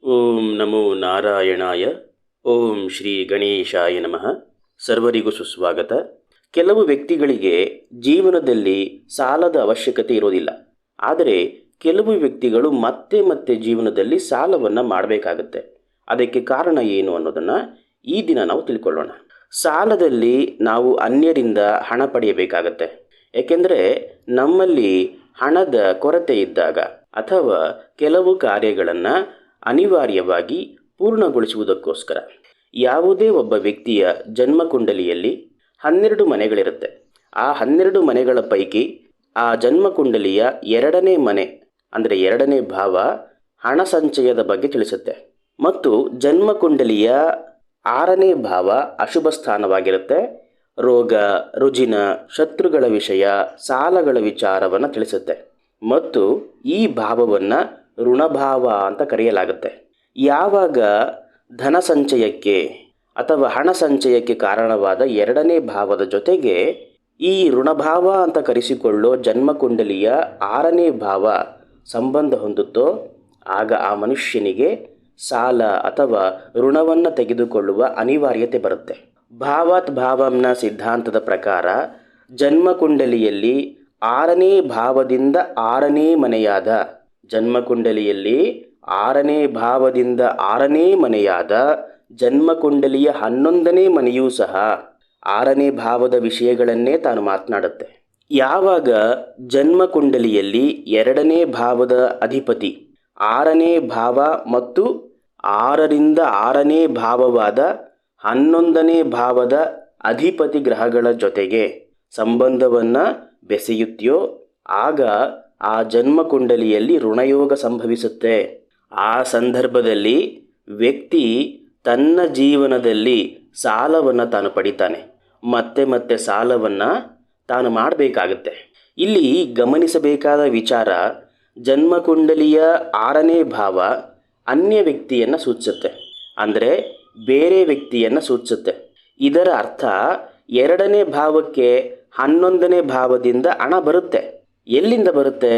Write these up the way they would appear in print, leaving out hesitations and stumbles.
ಓಂ ನಮೋ ನಾರಾಯಣಾಯ. ಓಂ ಶ್ರೀ ಗಣೇಶಾಯ ನಮಃ. ಸರ್ವರಿಗೂ ಸುಸ್ವಾಗತ. ಕೆಲವು ವ್ಯಕ್ತಿಗಳಿಗೆ ಜೀವನದಲ್ಲಿ ಸಾಲದ ಅವಶ್ಯಕತೆ ಇರೋದಿಲ್ಲ. ಆದರೆ ಕೆಲವು ವ್ಯಕ್ತಿಗಳು ಮತ್ತೆ ಮತ್ತೆ ಜೀವನದಲ್ಲಿ ಸಾಲವನ್ನು ಮಾಡಬೇಕಾಗತ್ತೆ. ಅದಕ್ಕೆ ಕಾರಣ ಏನು ಅನ್ನೋದನ್ನು ಈ ದಿನ ನಾವು ತಿಳ್ಕೊಳ್ಳೋಣ. ಸಾಲದಲ್ಲಿ ನಾವು ಅನ್ಯರಿಂದ ಹಣ ಪಡೆಯಬೇಕಾಗತ್ತೆ. ಏಕೆಂದರೆ ನಮ್ಮಲ್ಲಿ ಹಣದ ಕೊರತೆ ಇದ್ದಾಗ ಅಥವಾ ಕೆಲವು ಕಾರ್ಯಗಳನ್ನು ಅನಿವಾರ್ಯವಾಗಿ ಪೂರ್ಣಗೊಳಿಸುವುದಕ್ಕೋಸ್ಕರ ಯಾವುದೇ ಒಬ್ಬ ವ್ಯಕ್ತಿಯ ಜನ್ಮಕುಂಡಲಿಯಲ್ಲಿ 12 ಮನೆಗಳಿರುತ್ತೆ. ಆ 12 ಮನೆಗಳ ಪೈಕಿ ಆ ಜನ್ಮಕುಂಡಲಿಯ 2ನೇ ಮನೆ ಅಂದರೆ 2ನೇ ಭಾವ ಹಣ ಸಂಚಯದ ಬಗ್ಗೆ ತಿಳಿಸುತ್ತೆ. ಮತ್ತು ಜನ್ಮಕುಂಡಲಿಯ 6ನೇ ಭಾವ ಅಶುಭ ಸ್ಥಾನವಾಗಿರುತ್ತೆ. ರೋಗ ರುಜಿನ, ಶತ್ರುಗಳ ವಿಷಯ, ಸಾಲಗಳ ವಿಚಾರವನ್ನು ತಿಳಿಸುತ್ತೆ. ಮತ್ತು ಈ ಭಾವವನ್ನು ಋಣಭಾವ ಅಂತ ಕರೆಯಲಾಗುತ್ತೆ. ಯಾವಾಗ ಧನ ಸಂಚಯಕ್ಕೆ ಅಥವಾ ಹಣ ಸಂಚಯಕ್ಕೆ ಕಾರಣವಾದ 2ನೇ ಭಾವದ ಜೊತೆಗೆ ಈ ಋಣಭಾವ ಅಂತ ಕರೆಸಿಕೊಳ್ಳೋ ಜನ್ಮಕುಂಡಲಿಯ 6ನೇ ಭಾವ ಸಂಬಂಧ ಹೊಂದುತ್ತೋ ಆಗ ಆ ಮನುಷ್ಯನಿಗೆ ಸಾಲ ಅಥವಾ ಋಣವನ್ನು ತೆಗೆದುಕೊಳ್ಳುವ ಅನಿವಾರ್ಯತೆ ಬರುತ್ತೆ. ಭಾವಾತ್ ಭಾವಂನ ಸಿದ್ಧಾಂತದ ಪ್ರಕಾರ ಜನ್ಮಕುಂಡಲಿಯಲ್ಲಿ 6ನೇ ಭಾವದಿಂದ 6ನೇ ಮನೆಯಾದ ಜನ್ಮಕುಂಡಲಿಯಲ್ಲಿ 6ನೇ ಭಾವದಿಂದ 6ನೇ ಮನೆಯಾದ ಜನ್ಮಕುಂಡಲಿಯ 11ನೇ ಮನೆಯೂ ಸಹ 6ನೇ ಭಾವದ ವಿಷಯಗಳನ್ನೇ ತಾನು ಮಾತನಾಡುತ್ತೆ. ಯಾವಾಗ ಜನ್ಮಕುಂಡಲಿಯಲ್ಲಿ 2ನೇ ಭಾವದ ಅಧಿಪತಿ 6ನೇ ಭಾವ ಮತ್ತು 6ರಿಂದ 6ನೇ ಭಾವವಾದ 11ನೇ ಭಾವದ ಅಧಿಪತಿ ಗ್ರಹಗಳ ಜೊತೆಗೆ ಸಂಬಂಧವನ್ನು ಬೆಸೆಯುತ್ತೆಯೋ ಆಗ ಆ ಜನ್ಮಕುಂಡಲಿಯಲ್ಲಿ ಋಣಯೋಗ ಸಂಭವಿಸುತ್ತೆ. ಆ ಸಂದರ್ಭದಲ್ಲಿ ವ್ಯಕ್ತಿ ತನ್ನ ಜೀವನದಲ್ಲಿ ಸಾಲವನ್ನು ತಾನು ಪಡಿತಾನೆ. ಮತ್ತೆ ಮತ್ತೆ ಸಾಲವನ್ನು ತಾನು ಮಾಡಬೇಕಾಗತ್ತೆ. ಇಲ್ಲಿ ಗಮನಿಸಬೇಕಾದ ವಿಚಾರ, ಜನ್ಮಕುಂಡಲಿಯ 6ನೇ ಭಾವ ಅನ್ಯ ವ್ಯಕ್ತಿಯನ್ನು ಸೂಚಿಸುತ್ತೆ, ಅಂದರೆ ಬೇರೆ ವ್ಯಕ್ತಿಯನ್ನು ಸೂಚಿಸುತ್ತೆ. ಇದರ ಅರ್ಥ 2ನೇ ಭಾವಕ್ಕೆ 11ನೇ ಭಾವದಿಂದ ಹಣ ಬರುತ್ತೆ. ಎಲ್ಲಿಂದ ಬರುತ್ತೆ?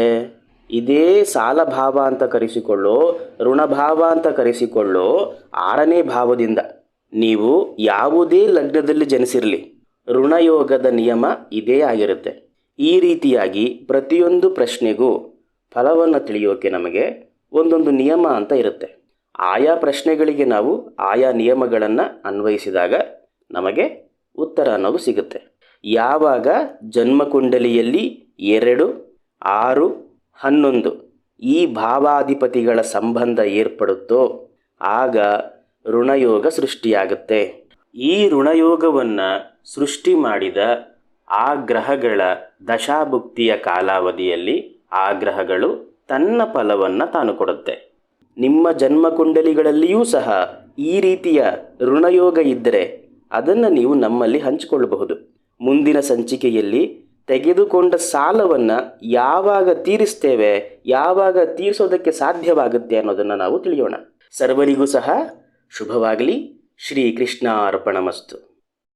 ಇದೇ ಸಾಲಭಾವ ಅಂತ ಕರೆಸಿಕೊಳ್ಳೋ, ಋಣಭಾವ ಅಂತ ಕರೆಸಿಕೊಳ್ಳೋ 6ನೇ ಭಾವದಿಂದ. ನೀವು ಯಾವುದೇ ಲಗ್ನದಲ್ಲಿ ಜನಿಸಿರಲಿ, ಋಣಯೋಗದ ನಿಯಮ ಇದೇ ಆಗಿರುತ್ತೆ. ಈ ರೀತಿಯಾಗಿ ಪ್ರತಿಯೊಂದು ಪ್ರಶ್ನೆಗೂ ಫಲವನ್ನು ತಿಳಿಯೋಕೆ ನಮಗೆ ಒಂದೊಂದು ನಿಯಮ ಅಂತ ಇರುತ್ತೆ. ಆಯಾ ಪ್ರಶ್ನೆಗಳಿಗೆ ನಾವು ಆಯಾ ನಿಯಮಗಳನ್ನು ಅನ್ವಯಿಸಿದಾಗ ನಮಗೆ ಉತ್ತರ ಅನ್ನೋದು ಸಿಗುತ್ತೆ. ಯಾವಾಗ ಜನ್ಮಕುಂಡಲಿಯಲ್ಲಿ 2, 6, 11 ಈ ಭಾವಾಧಿಪತಿಗಳ ಸಂಬಂಧ ಏರ್ಪಡುತ್ತೋ ಆಗ ಋಣಯೋಗ ಸೃಷ್ಟಿಯಾಗುತ್ತೆ. ಈ ಋಣಯೋಗವನ್ನು ಸೃಷ್ಟಿ ಮಾಡಿದ ಆ ಗ್ರಹಗಳ ದಶಾಭುಕ್ತಿಯ ಕಾಲಾವಧಿಯಲ್ಲಿ ಆ ಗ್ರಹಗಳು ತನ್ನ ಫಲವನ್ನು ತಾನು ಕೊಡುತ್ತೆ. ನಿಮ್ಮ ಜನ್ಮಕುಂಡಲಿಗಳಲ್ಲಿಯೂ ಸಹ ಈ ರೀತಿಯ ಋಣಯೋಗ ಇದ್ದರೆ ಅದನ್ನು ನೀವು ನಮ್ಮಲ್ಲಿ ಹಂಚಿಕೊಳ್ಳಬಹುದು. ಮುಂದಿನ ಸಂಚಿಕೆಯಲ್ಲಿ ತೆಗೆದುಕೊಂಡ ಸಾಲವನ್ನು ಯಾವಾಗ ತೀರಿಸ್ತೇವೆ, ಯಾವಾಗ ತೀರಿಸೋದಕ್ಕೆ ಸಾಧ್ಯವಾಗುತ್ತೆ ಅನ್ನೋದನ್ನು ನಾವು ತಿಳಿಯೋಣ. ಸರ್ವರಿಗೂ ಸಹ ಶುಭವಾಗಲಿ. ಶ್ರೀ ಕೃಷ್ಣ ಅರ್ಪಣಮಸ್ತು.